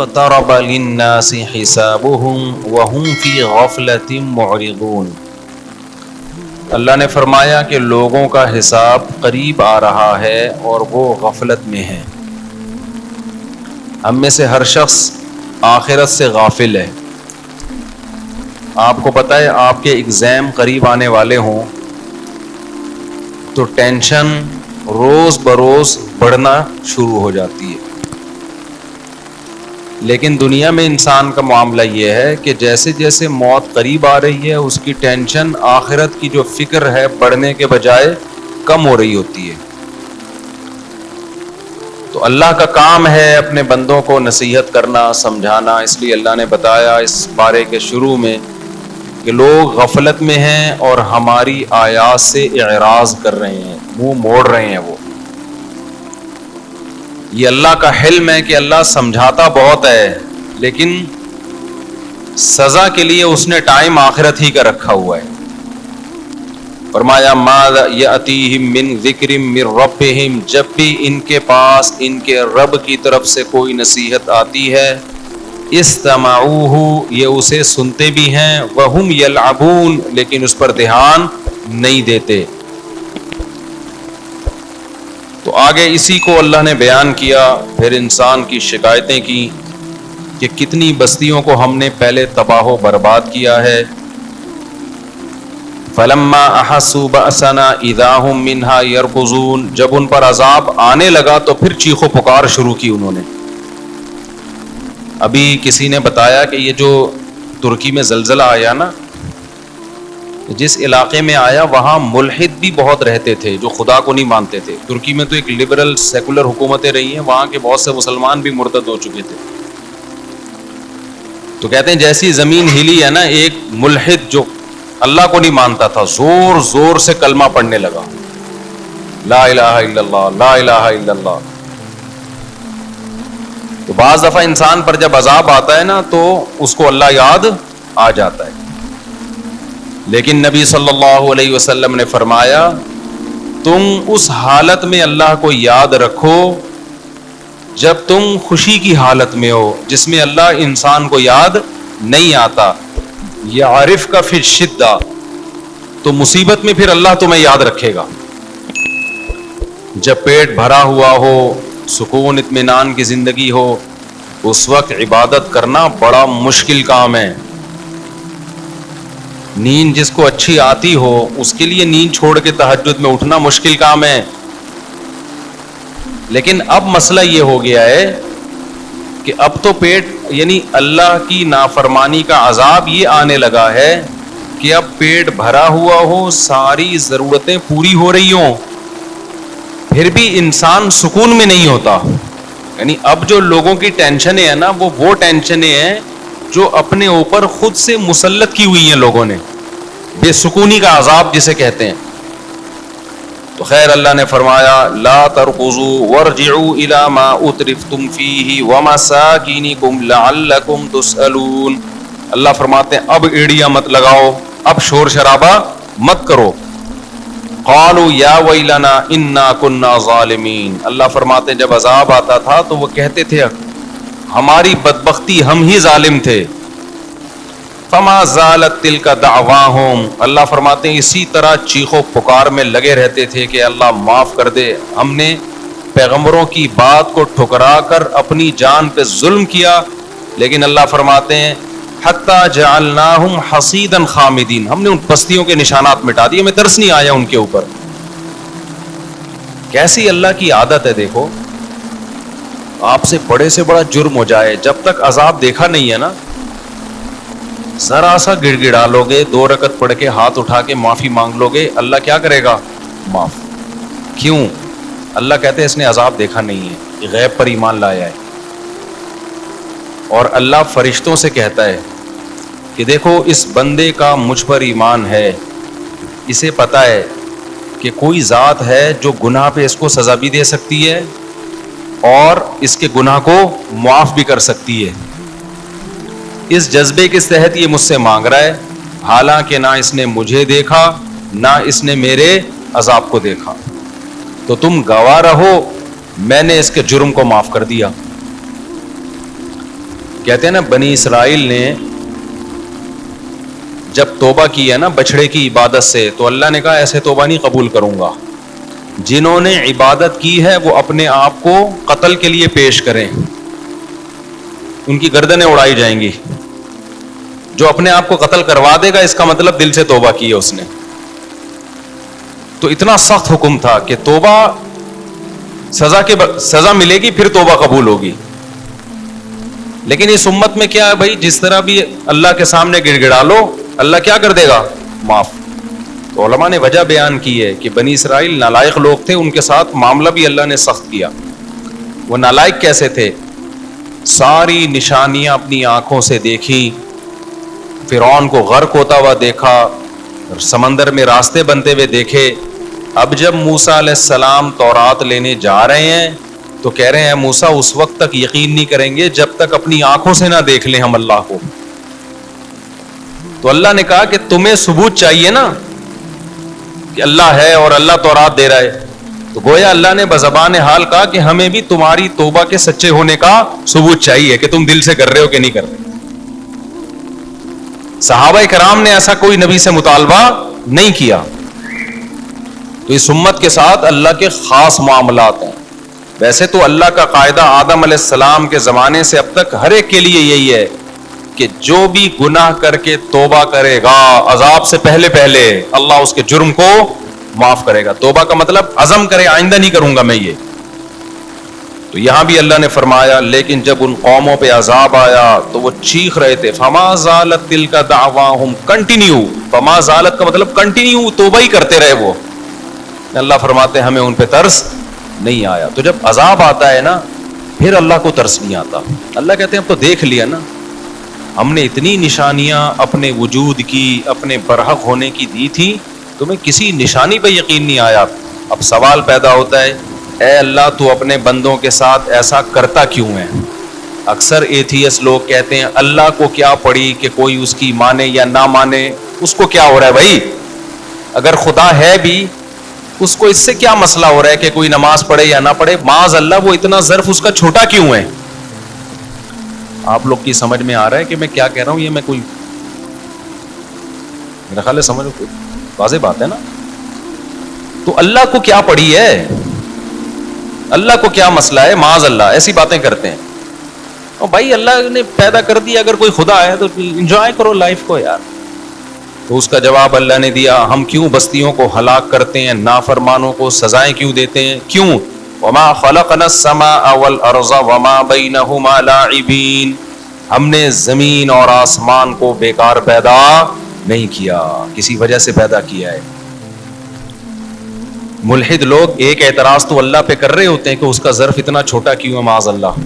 اقترب للناس حسابهم وهم في غفلة معرضون۔ اللہ نے فرمایا کہ لوگوں کا حساب قریب آ رہا ہے اور وہ غفلت میں ہیں۔ ہم میں سے ہر شخص آخرت سے غافل ہے۔ آپ کو پتہ ہے آپ کے ایگزام قریب آنے والے ہوں تو ٹینشن روز بروز بڑھنا شروع ہو جاتی ہے، لیکن دنیا میں انسان کا معاملہ یہ ہے کہ جیسے جیسے موت قریب آ رہی ہے اس کی ٹینشن آخرت کی جو فکر ہے بڑھنے کے بجائے کم ہو رہی ہوتی ہے۔ تو اللہ کا کام ہے اپنے بندوں کو نصیحت کرنا، سمجھانا، اس لیے اللہ نے بتایا اس پارے کے شروع میں کہ لوگ غفلت میں ہیں اور ہماری آیات سے اعراض کر رہے ہیں، منہ موڑ رہے ہیں۔ وہ یہ اللہ کا حلم ہے کہ اللہ سمجھاتا بہت ہے، لیکن سزا کے لیے اس نے ٹائم آخرت ہی کا رکھا ہوا ہے۔ فرمایا ما یاتیہم من ذکر من ربہم، جب بھی ان کے پاس ان کے رب کی طرف سے کوئی نصیحت آتی ہے، استمعوہ، یہ اسے سنتے بھی ہیں، وہم یلعبون، لیکن اس پر دھیان نہیں دیتے۔ تو آگے اسی کو اللہ نے بیان کیا، پھر انسان کی شکایتیں کی کہ کتنی بستیوں کو ہم نے پہلے تباہ و برباد کیا ہے۔ فلما احسوا بأسنا اذا هم منها يركضون، جب ان پر عذاب آنے لگا تو پھر چیخ و پکار شروع کی انہوں نے۔ ابھی کسی نے بتایا کہ یہ جو ترکی میں زلزلہ آیا نا، جس علاقے میں آیا وہاں ملحد بھی بہت رہتے تھے جو خدا کو نہیں مانتے تھے۔ ترکی میں تو ایک لبرل سیکولر حکومتیں رہی ہیں، وہاں کے بہت سے مسلمان بھی مرتد ہو چکے تھے۔ تو کہتے ہیں جیسی زمین ہلی ہے نا، ایک ملحد جو اللہ کو نہیں مانتا تھا زور زور سے کلمہ پڑھنے لگا، لا الہ الا اللہ، لا الہ الا اللہ۔ تو بعض دفعہ انسان پر جب عذاب آتا ہے نا تو اس کو اللہ یاد آ جاتا ہے، لیکن نبی صلی اللہ علیہ وسلم نے فرمایا تم اس حالت میں اللہ کو یاد رکھو جب تم خوشی کی حالت میں ہو، جس میں اللہ انسان کو یاد نہیں آتا۔ یعرف کا فی الشدہ، تو مصیبت میں پھر اللہ تمہیں یاد رکھے گا۔ جب پیٹ بھرا ہوا ہو، سکون اطمینان کی زندگی ہو، اس وقت عبادت کرنا بڑا مشکل کام ہے۔ نیند جس کو اچھی آتی ہو اس کے لیے نیند چھوڑ کے تہجد میں اٹھنا مشکل کام ہے، لیکن اب مسئلہ یہ ہو گیا ہے کہ اب تو پیٹ یعنی اللہ کی نافرمانی کا عذاب یہ آنے لگا ہے کہ اب پیٹ بھرا ہوا ہو، ساری ضرورتیں پوری ہو رہی ہوں، پھر بھی انسان سکون میں نہیں ہوتا۔ یعنی اب جو لوگوں کی ٹینشنیں ہیں نا وہ ٹینشنیں ہیں جو اپنے اوپر خود سے مسلط کی ہوئی ہیں لوگوں نے، بے سکونی کا عذاب جسے کہتے ہیں۔ تو خیر اللہ نے فرمایا لا ترکضوا وارجعوا الى ما اترفتم فیہ ومساکینکم لعلکم تسألون۔ اللہ فرماتے ہیں اب ایڑیاں مت لگاؤ، اب شور شرابہ مت کرو۔ قالوا یا ویلنا انا کنا ظالمین، اللہ فرماتے ہیں جب عذاب آتا تھا تو وہ کہتے تھے ہماری بدبختی، ہم ہی ظالم تھے۔ فما زالت تلک دعواہم، اللہ فرماتے ہیں اسی طرح چیخ و پکار میں لگے رہتے تھے کہ اللہ معاف کر دے، ہم نے پیغمبروں کی بات کو ٹھکرا کر اپنی جان پہ ظلم کیا، لیکن اللہ فرماتے ہیں حتی جعلناہم حصیدا خامدین، ہم نے ان بستیوں کے نشانات مٹا دیے، ہمیں ترس نہیں آیا ان کے اوپر۔ کیسی اللہ کی عادت ہے، دیکھو آپ سے بڑے سے بڑا جرم ہو جائے، جب تک عذاب دیکھا نہیں ہے نا، ذرا سا گڑ گڑا لو گے، 2 رکعت پڑھ کے ہاتھ اٹھا کے معافی مانگ لو گے، اللہ کیا کرے گا؟ معاف۔ کیوں؟ اللہ کہتے ہیں اس نے عذاب دیکھا نہیں ہے، یہ غیب پر ایمان لایا ہے۔ اور اللہ فرشتوں سے کہتا ہے کہ دیکھو اس بندے کا مجھ پر ایمان ہے، اسے پتا ہے کہ کوئی ذات ہے جو گناہ پہ اس کو سزا بھی دے سکتی ہے اور اس کے گناہ کو معاف بھی کر سکتی ہے۔ اس جذبے کے تحت یہ مجھ سے مانگ رہا ہے، حالانکہ نہ اس نے مجھے دیکھا نہ اس نے میرے عذاب کو دیکھا، تو تم گواہ رہو میں نے اس کے جرم کو معاف کر دیا۔ کہتے ہیں نا بنی اسرائیل نے جب توبہ کی ہے نا بچڑے کی عبادت سے، تو اللہ نے کہا ایسے توبہ نہیں قبول کروں گا، جنہوں نے عبادت کی ہے وہ اپنے آپ کو قتل کے لیے پیش کریں، ان کی گردنیں اڑائی جائیں گی۔ جو اپنے آپ کو قتل کروا دے گا اس کا مطلب دل سے توبہ کی ہے اس نے۔ تو اتنا سخت حکم تھا کہ توبہ سزا ملے گی پھر توبہ قبول ہوگی۔ لیکن اس امت میں کیا ہے بھائی، جس طرح بھی اللہ کے سامنے گڑ گڑا لو اللہ کیا کر دے گا؟ معاف۔ تو علماء نے وجہ بیان کی ہے کہ بنی اسرائیل نالائق لوگ تھے، ان کے ساتھ معاملہ بھی اللہ نے سخت کیا۔ وہ نالائق کیسے تھے؟ ساری نشانیاں اپنی آنکھوں سے دیکھی، فرعون کو غرق ہوتا ہوا دیکھا، سمندر میں راستے بنتے ہوئے دیکھے۔ اب جب موسیٰ علیہ السلام تورات لینے جا رہے ہیں تو کہہ رہے ہیں موسیٰ اس وقت تک یقین نہیں کریں گے جب تک اپنی آنکھوں سے نہ دیکھ لیں ہم اللہ کو۔ تو اللہ نے کہا کہ تمہیں ثبوت چاہیے نا کہ اللہ ہے اور اللہ تورات دے رہا ہے، تو گویا اللہ نے بزبان حال کہا کہ ہمیں بھی تمہاری توبہ کے سچے ہونے کا ثبوت چاہیے کہ تم دل سے کر رہے ہو کہ نہیں کر رہے۔ صحابہ کرام نے ایسا کوئی نبی سے مطالبہ نہیں کیا۔ تو اس امت کے ساتھ اللہ کے خاص معاملات ہیں۔ ویسے تو اللہ کا قاعدہ آدم علیہ السلام کے زمانے سے اب تک ہر ایک کے لیے یہی ہے کہ جو بھی گناہ کر کے توبہ کرے گا عذاب سے پہلے اللہ اس کے جرم کو معاف کرے گا۔ توبہ کا مطلب عزم کرے آئندہ نہیں کروں گا میں یہ۔ تو یہاں بھی اللہ نے فرمایا لیکن جب ان قوموں پہ عذاب آیا تو وہ چیخ رہے تھے، فما زالت تلک دعواہم، کنٹینیو، فما زالت کا مطلب کنٹینیو توبہ ہی کرتے رہے وہ۔ اللہ فرماتے ہیں ہمیں ان پہ ترس نہیں آیا۔ تو جب عذاب آتا ہے نا پھر اللہ کو ترس نہیں آتا۔ اللہ کہتے ہیں اب تو دیکھ لیا نا، ہم نے اتنی نشانیاں اپنے وجود کی، اپنے برحق ہونے کی دی تھی، تمہیں کسی نشانی پہ یقین نہیں آیا۔ اب سوال پیدا ہوتا ہے اے اللہ تو اپنے بندوں کے ساتھ ایسا کرتا کیوں ہے؟ اکثر ایتھیس لوگ کہتے ہیں اللہ کو کیا پڑی کہ کوئی اس کی مانے یا نہ مانے، اس کو کیا ہو رہا ہے بھائی؟ اگر خدا ہے بھی اس کو اس سے کیا مسئلہ ہو رہا ہے کہ کوئی نماز پڑھے یا نہ پڑھے؟ معاذ اللہ وہ اتنا ظرف اس کا چھوٹا کیوں ہے؟ آپ لوگ کی سمجھ میں آ رہا ہے کہ میں کیا کہہ رہا ہوں؟ یہ میں کوئی میرا خیال ہے سمجھ واضح بات ہے نا۔ تو اللہ کو کیا پڑی ہے؟ اللہ کو کیا مسئلہ ہے؟ معاذ اللہ ایسی باتیں کرتے ہیں۔ اور بھائی اللہ نے پیدا کر دیا، اگر کوئی خدا ہے تو انجوائے کرو لائف کو یار۔ تو اس کا جواب اللہ نے دیا ہم کیوں بستیوں کو ہلاک کرتے ہیں، نافرمانوں کو سزائیں کیوں دیتے ہیں؟ کیوں؟ وما خلقنا السماء والارض وما بینہما لاعبین، ہم نے زمین اور آسمان کو بیکار پیدا نہیں کیا، کسی وجہ سے پیدا کیا ہے۔ ملحد لوگ ایک اعتراض تو اللہ پہ کر رہے ہوتے ہیں کہ اس کا ظرف اتنا چھوٹا کیوں ہے معاذ اللہ،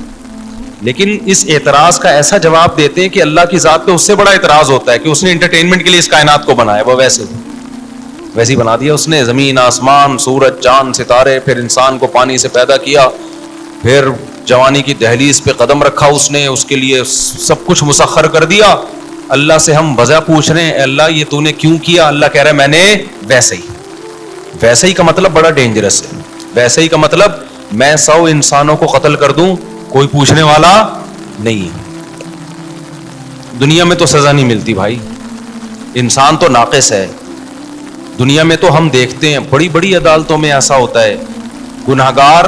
لیکن اس اعتراض کا ایسا جواب دیتے ہیں کہ اللہ کی ذات پہ اس سے بڑا اعتراض ہوتا ہے کہ اس نے انٹرٹینمنٹ کے لیے اس کائنات کو بنایا، وہ ویسے ہی بنا دیا اس نے، زمین آسمان سورج چاند ستارے، پھر انسان کو پانی سے پیدا کیا، پھر جوانی کی دہلیز پہ قدم رکھا اس نے، اس کے لیے سب کچھ مسخر کر دیا۔ اللہ سے ہم وجہ پوچھ رہے ہیں اے اللہ یہ تو نے کیوں کیا؟ اللہ کہہ رہا ہے میں نے ویسے ہی۔ ویسے ہی کا مطلب بڑا ڈینجرس ہے۔ ویسے ہی کا مطلب میں 100 انسانوں کو قتل کر دوں کوئی پوچھنے والا نہیں ہے۔ دنیا میں تو سزا نہیں ملتی بھائی، انسان تو ناقص ہے۔ دنیا میں تو ہم دیکھتے ہیں بڑی بڑی عدالتوں میں ایسا ہوتا ہے گناہگار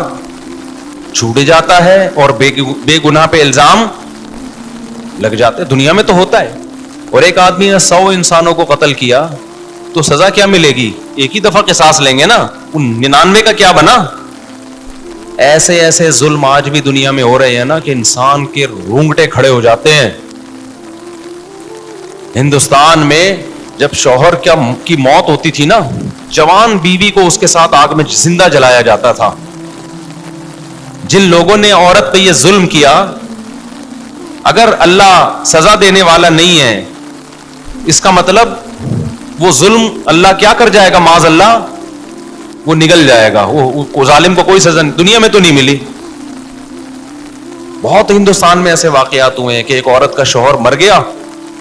چھوٹ جاتا ہے اور بے گناہ پہ الزام لگ جاتے ہیں، دنیا میں تو ہوتا ہے۔ اور ایک آدمی نے 100 انسانوں کو قتل کیا تو سزا کیا ملے گی؟ ایک ہی دفعہ قصاص لیں گے نا، 99 کا کیا بنا؟ ایسے ایسے ظلم آج بھی دنیا میں ہو رہے ہیں نا کہ انسان کے رونگٹے کھڑے ہو جاتے ہیں۔ ہندوستان میں جب شوہر کی موت ہوتی تھی نا، جوان بیوی کو اس کے ساتھ آگ میں زندہ جلایا جاتا تھا۔ جن لوگوں نے عورت پہ یہ ظلم کیا، اگر اللہ سزا دینے والا نہیں ہے اس کا مطلب وہ ظلم اللہ کیا کر جائے گا؟ معاذ اللہ وہ نگل جائے گا، وہ ظالم کو کوئی سزا دنیا میں تو نہیں ملی۔ بہت ہندوستان میں ایسے واقعات ہوئے ہیں کہ ایک عورت کا شوہر مر گیا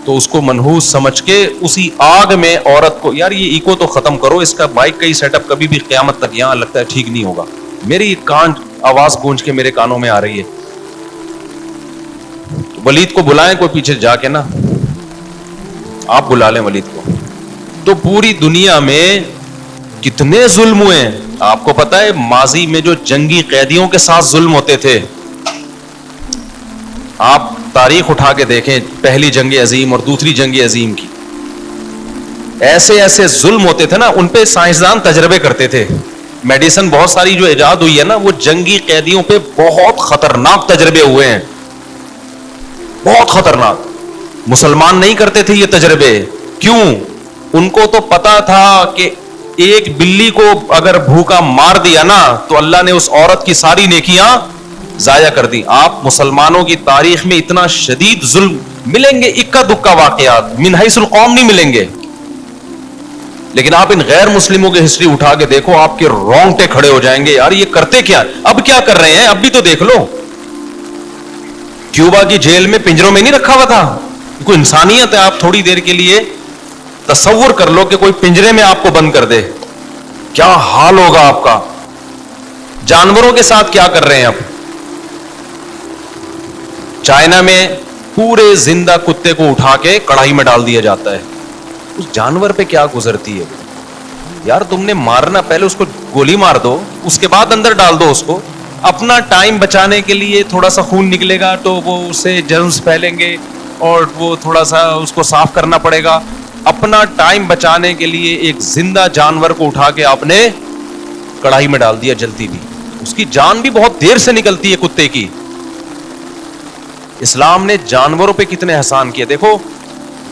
تو اس کو منحوس سمجھ کے اسی آگ میں عورت کو، یار یہ ایکو تو ختم کرو، اس کا بائک کا ہی سیٹ اپ کبھی بھی قیامت تک یہاں لگتا ہے ٹھیک نہیں ہوگا، میری آواز گونج کے میرے کانوں میں آ رہی ہے۔ ولید کو بلائیں کوئی پیچھے جا کے نا, آپ بلا لیں ولید کو. تو پوری دنیا میں کتنے ظلم ہوئے ہیں. آپ کو پتا ہے ماضی میں جو جنگی قیدیوں کے ساتھ ظلم ہوتے تھے, آپ تاریخ اٹھا کے دیکھیں پہلی جنگ عظیم اور دوسری جنگ عظیم کی, ایسے ایسے ظلم ہوتے تھے نا, ان پہ سائنسدان تجربے کرتے تھے. میڈیسن بہت ساری جو ایجاد ہوئی ہے نا, وہ جنگی قیدیوں پہ بہت خطرناک تجربے ہوئے ہیں, بہت خطرناک. مسلمان نہیں کرتے تھے یہ تجربے. کیوں؟ ان کو تو پتا تھا کہ ایک بلی کو اگر بھوکا مار دیا نا تو اللہ نے اس عورت کی ساری نیکیاں ضائع کر دی. آپ مسلمانوں کی تاریخ میں اتنا شدید ظلم ملیں گے, اکا دکا واقعات من حیث القوم نہیں ملیں گے. لیکن آپ ان غیر مسلموں کی ہسٹری اٹھا کے دیکھو, آپ کے رونگٹے کھڑے ہو جائیں گے, یار یہ کرتے کیا, اب کیا کر رہے ہیں, اب بھی تو دیکھ لو. کیوبا کی جیل میں پنجروں میں نہیں رکھا ہوا تھا, کوئی انسانیت ہے. آپ تھوڑی دیر کے لیے تصور کر لو کہ کوئی پنجرے میں آپ کو بند کر دے, کیا حال ہوگا آپ کا. جانوروں کے ساتھ کیا کر رہے ہیں اب. چائنا میں پورے زندہ کتے کو اٹھا کے کڑھائی میں ڈال دیا جاتا ہے. اس جانور پہ کیا گزرتی ہے یار. تم نے مارنا پہلے اس کو گولی مار دو, اس کے بعد اندر ڈال دو اس کو. اپنا ٹائم بچانے کے لیے تھوڑا سا خون نکلے گا تو وہ اسے جرمز پھیلیں گے اور وہ تھوڑا سا اس کو صاف کرنا پڑے گا. اپنا ٹائم بچانے کے لیے ایک زندہ جانور کو اٹھا کے آپ نے کڑھائی میں ڈال دیا, جلتی بھی. اس کی جان بھی بہت دیر سے نکلتی ہے کتے کی. اسلام نے جانوروں پہ کتنے احسان کیے. دیکھو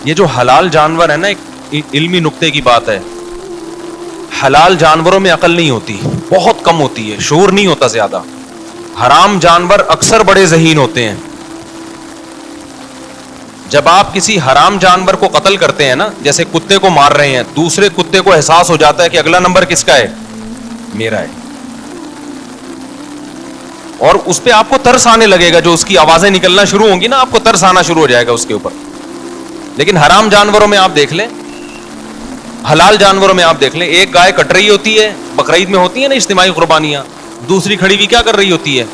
یہ جو حلال جانور ہے نا, ایک علمی نقطے کی بات ہے, حلال جانوروں میں عقل نہیں ہوتی, بہت کم ہوتی ہے, شعور نہیں ہوتا زیادہ. حرام جانور اکثر بڑے ذہین ہوتے ہیں. جب آپ کسی حرام جانور کو قتل کرتے ہیں نا, جیسے کتے کو مار رہے ہیں, دوسرے کتے کو احساس ہو جاتا ہے کہ اگلا نمبر کس کا ہے, میرا ہے, اور اس پہ آپ کو ترس آنے لگے گا. جو اس کی آوازیں نکلنا شروع ہوں گی نا, آپ کو ترس آنا شروع ہو جائے گا اس کے اوپر. لیکن حرام جانوروں میں آپ دیکھ لیں, حلال جانوروں میں آپ دیکھ لیں, ایک گائے کٹ رہی ہوتی ہے, بقرعید میں ہوتی ہے نا اجتماعی قربانیاں, دوسری کھڑی ہوئی کیا کر رہی ہوتی ہے,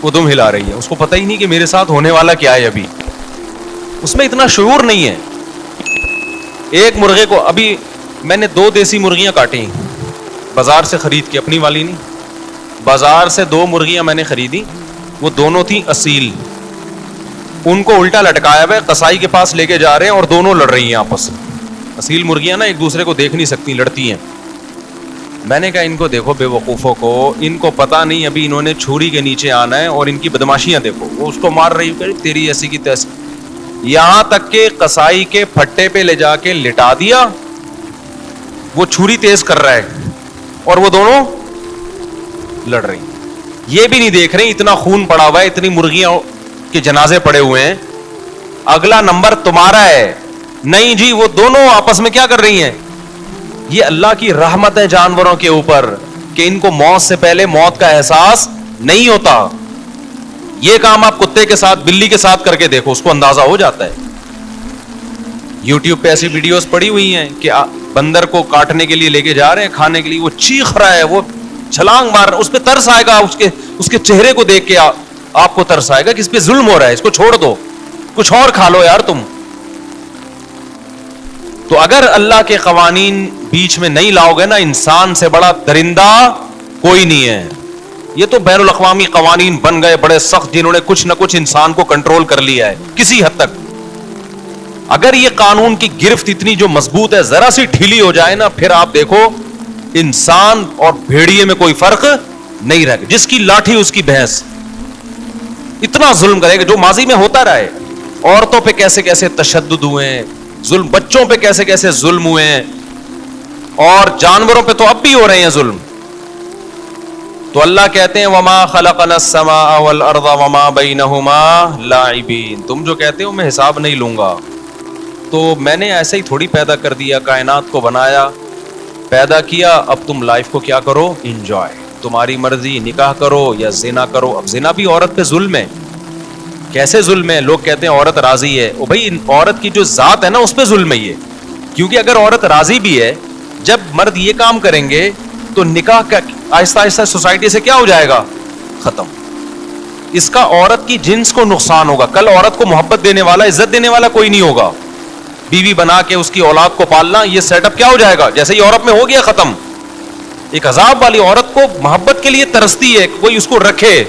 وہ دم ہلا رہی ہے. اس کو پتہ ہی نہیں کہ میرے ساتھ ہونے والا کیا ہے, ابھی اس میں اتنا شعور نہیں ہے. ایک مرغے کو, ابھی میں نے 2 دیسی مرغیاں کاٹی بازار سے خرید کے, اپنی والی نہیں, بازار سے 2 مرغیاں میں نے خریدی. وہ دونوں تھیں اصیل. ان کو الٹا لٹکایا ہوا ہے, قصائی کے پاس لے کے جا رہے ہیں اور دونوں لڑ رہی ہیں آپس. اصیل مرغیاں نا ایک دوسرے کو دیکھ نہیں سکتی, لڑتی ہیں. میں نے کہا ان کو دیکھو بے وقوفوں کو, ان کو پتا نہیں ابھی انہوں نے چھری کے نیچے آنا ہے, اور ان کی بدماشیاں دیکھو. وہ اس کو مار رہی ہے, تیری ایسی کی تیسی, یہاں تک کہ قصائی کے پھٹے پہ لے جا کے لٹا دیا. وہ چھری تیز کر رہا ہے اور وہ دونوں لڑ رہی. یہ بھی نہیں دیکھ رہے اتنا خون پڑا ہوا ہے, اتنی مرغیاں کے جنازے پڑے ہوئے ہیں, اگلا نمبر تمہارا ہے. نہیں جی, وہ دونوں آپس میں کیا کر رہی ہیں. یہ اللہ کی رحمت ہے جانوروں کے اوپر کہ ان کو موت سے پہلے موت کا احساس نہیں ہوتا. یہ کام آپ کتے کے ساتھ, بلی کے ساتھ کر کے دیکھو, اس کو اندازہ ہو جاتا ہے. یوٹیوب پہ ایسی ویڈیوز پڑی ہوئی ہیں کہ بندر کو کاٹنے کے لیے لے کے جا رہے ہیں, کھانے کے لیے, وہ چیخ رہا ہے, وہ چھلانگ مار رہا ہے, اس پہ ترس آئے گا. اس کے چہرے کو دیکھ کے آپ کو ترس آئے گا کہ اس پہ ظلم ہو رہا ہے, اس کو چھوڑ دو, کچھ اور کھا لو یار تم. تو اگر اللہ کے قوانین بیچ میں نہیں لاؤ گے نا, انسان سے بڑا درندہ کوئی نہیں ہے. یہ تو بین الاقوامی قوانین بن گئے بڑے سخت, جنہوں نے کچھ نہ کچھ انسان کو کنٹرول کر لیا ہے کسی حد تک. اگر یہ قانون کی گرفت اتنی جو مضبوط ہے, ذرا سی ڈھیلی ہو جائے نا, پھر آپ دیکھو انسان اور بھیڑیے میں کوئی فرق نہیں رہے گا. جس کی لاٹھی اس کی بھینس. اتنا ظلم کرے گا جو ماضی میں ہوتا رہا ہے. عورتوں پہ کیسے کیسے تشدد ہوئے ہیں, ظلم, بچوں پہ کیسے کیسے ظلم ہوئے ہیں, اور جانوروں پہ تو اب بھی ہو رہے ہیں ظلم. تو اللہ کہتے ہیں وما خلقنا السماء والارض وما بینہما لاعبین. تم جو کہتے ہو میں حساب نہیں لوں گا, تو میں نے ایسے ہی تھوڑی پیدا کر دیا, کائنات کو بنایا, پیدا کیا, اب تم لائف کو کیا کرو, انجوائے, تمہاری مرضی, نکاح کرو یا زنا کرو. اب زنا بھی عورت پہ ظلم ہے. کیسے ظلم ہے؟ لوگ کہتے ہیں عورت راضی ہے. او بھائی, عورت کی جو ذات ہے نا اس پہ ظلم ہے یہ. کیونکہ اگر عورت راضی بھی ہے, جب مرد یہ کام کریں گے تو نکاح کا آہستہ آہستہ سوسائٹی سے کیا ہو جائے گا, ختم. اس کا عورت کی جنس کو نقصان ہوگا. کل عورت کو محبت دینے والا, عزت دینے والا کوئی نہیں ہوگا. بیوی بنا کے اس کی اولاد کو پالنا, یہ سیٹ اپ کیا ہو جائے گا, جیسے یورپ میں ہو گیا ختم. ایک عذاب والی عورت کو محبت کے لیے ترستی ہے, کوئی اس کو رکھے.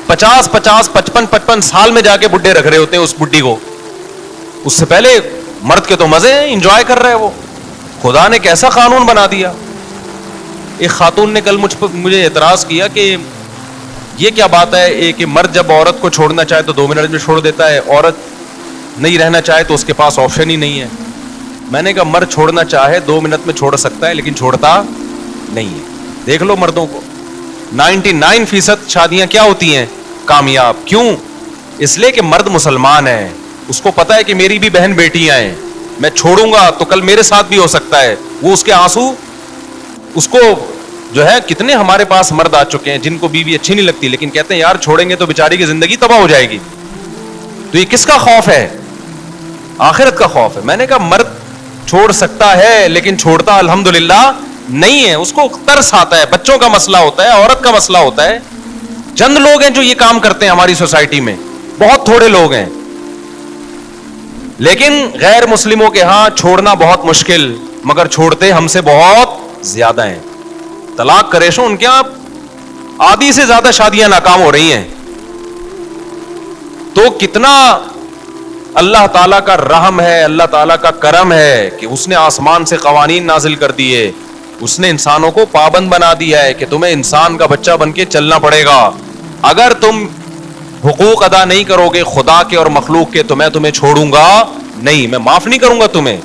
55 سال میں جا کے بڈھے رکھ رہے ہوتے ہیں اس بڈھی کو. اس سے پہلے مرد کے تو مزے ہیں, انجوائے کر رہے ہیں وہ. خدا نے کیسا قانون بنا دیا. ایک خاتون نے کل مجھے اعتراض کیا کہ یہ کیا بات ہے کہ مرد جب عورت کو چھوڑنا چاہے تو 2 منٹ میں چھوڑ دیتا ہے, عورت نہیں رہنا چاہے تو اس کے پاس آپشن ہی نہیں ہے. میں نے کہا مرد چھوڑنا چاہے 2 منٹ میں چھوڑ سکتا ہے, لیکن چھوڑتا نہیں ہے. دیکھ لو مردوں کو, 99% شادیاں کیا ہوتی ہیں, کامیاب. کیوں؟ اس لیے کہ مرد مسلمان ہے, اس کو پتا ہے کہ میری بھی بہن بیٹیاں ہیں, میں چھوڑوں گا تو کل میرے ساتھ بھی ہو سکتا ہے. وہ اس کے آنسو اس کو جو ہے, کتنے ہمارے پاس مرد آ چکے ہیں جن کو بیوی اچھی نہیں لگتی, لیکن کہتے ہیں یار چھوڑیں گے تو بیچاری کی زندگی تباہ ہو جائے گی. تو یہ کس کا خوف ہے؟ آخرت کا خوف ہے. میں نے کہا مرد چھوڑ سکتا ہے لیکن چھوڑتا الحمدللہ نہیں ہے. اس کو ترس آتا ہے, بچوں کا مسئلہ ہوتا ہے, عورت کا مسئلہ ہوتا ہے. چند لوگ ہیں جو یہ کام کرتے ہیں ہماری سوسائٹی میں, بہت تھوڑے لوگ ہیں. لیکن غیر مسلموں کے ہاں چھوڑنا بہت مشکل, مگر چھوڑتے ہم سے بہت زیادہ ہیں. طلاق کا ریشو ان کے یہاں آدھی سے زیادہ شادیاں ناکام ہو رہی ہیں. تو کتنا اللہ تعالیٰ کا رحم ہے, اللہ تعالیٰ کا کرم ہے کہ اس نے آسمان سے قوانین نازل کر دیے, اس نے انسانوں کو پابند بنا دیا ہے کہ تمہیں انسان کا بچہ بن کے چلنا پڑے گا. اگر تم حقوق ادا نہیں کرو گے خدا کے اور مخلوق کے تو میں تمہیں چھوڑوں گا نہیں, میں معاف نہیں کروں گا تمہیں.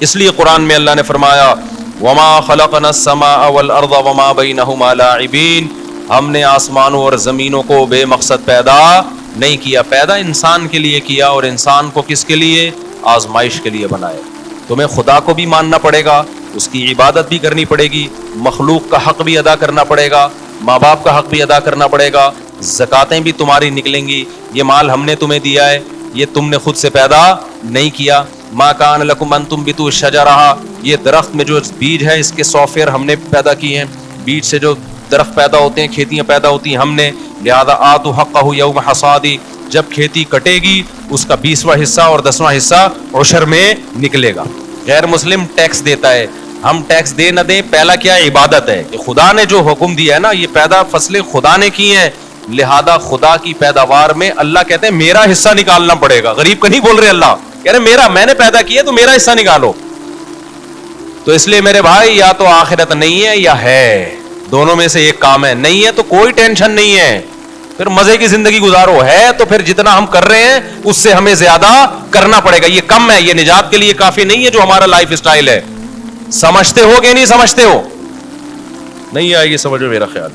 اس لیے قرآن میں اللہ نے فرمایا وما خلقنا السماء والارض وما بينهما لاعبین, ہم نے آسمانوں اور زمینوں کو بے مقصد پیدا نہیں کیا. پیدا انسان کے لیے کیا, اور انسان کو کس کے لیے؟ آزمائش کے لیے بنایا. تمہیں خدا کو بھی ماننا پڑے گا, اس کی عبادت بھی کرنی پڑے گی, مخلوق کا حق بھی ادا کرنا پڑے گا, ماں باپ کا حق بھی ادا کرنا پڑے گا, زکاتیں بھی تمہاری نکلیں گی. یہ مال ہم نے تمہیں دیا ہے, یہ تم نے خود سے پیدا نہیں کیا. ما کان لکم ان تنبتوا الشجرہ, یہ درخت میں جو بیج ہے اس کے سافٹ ویئر ہم نے پیدا کیے ہیں. بیج سے جو درخت پیدا ہوتے ہیں, کھیتیاں پیدا ہوتی ہیں ہم نے. لہذا آتوا حقہ یوم حصادی, جب کھیتی کٹے گی اس کا 20واں حصہ اور 10واں حصہ عشر میں نکلے گا. غیر مسلم ٹیکس دیتا ہے, ہم ٹیکس دے نہ دیں, پہلا کیا عبادت ہے کہ خدا نے جو حکم دیا ہے نا, یہ پیدا فصلیں خدا نے کی ہیں, لہذا خدا کی پیداوار میں اللہ کہتے ہیں میرا حصہ نکالنا پڑے گا. غریب کا نہیں بول رہے اللہ, کہہ رہے میرا, میں نے پیدا کیا تو میرا حصہ نکالو. تو اس لیے میرے بھائی یا تو آخرت نہیں ہے یا ہے, دونوں میں سے ایک کام ہے. نہیں ہے تو کوئی ٹینشن نہیں ہے, پھر مزے کی زندگی گزارو. ہے تو پھر جتنا ہم کر رہے ہیں اس سے ہمیں زیادہ کرنا پڑے گا. یہ کم ہے, یہ نجات کے لیے کافی نہیں ہے جو ہمارا لائف اسٹائل ہے. سمجھتے ہو کہ نہیں سمجھتے ہو؟ نہیں آئے گی سمجھو میرا خیال.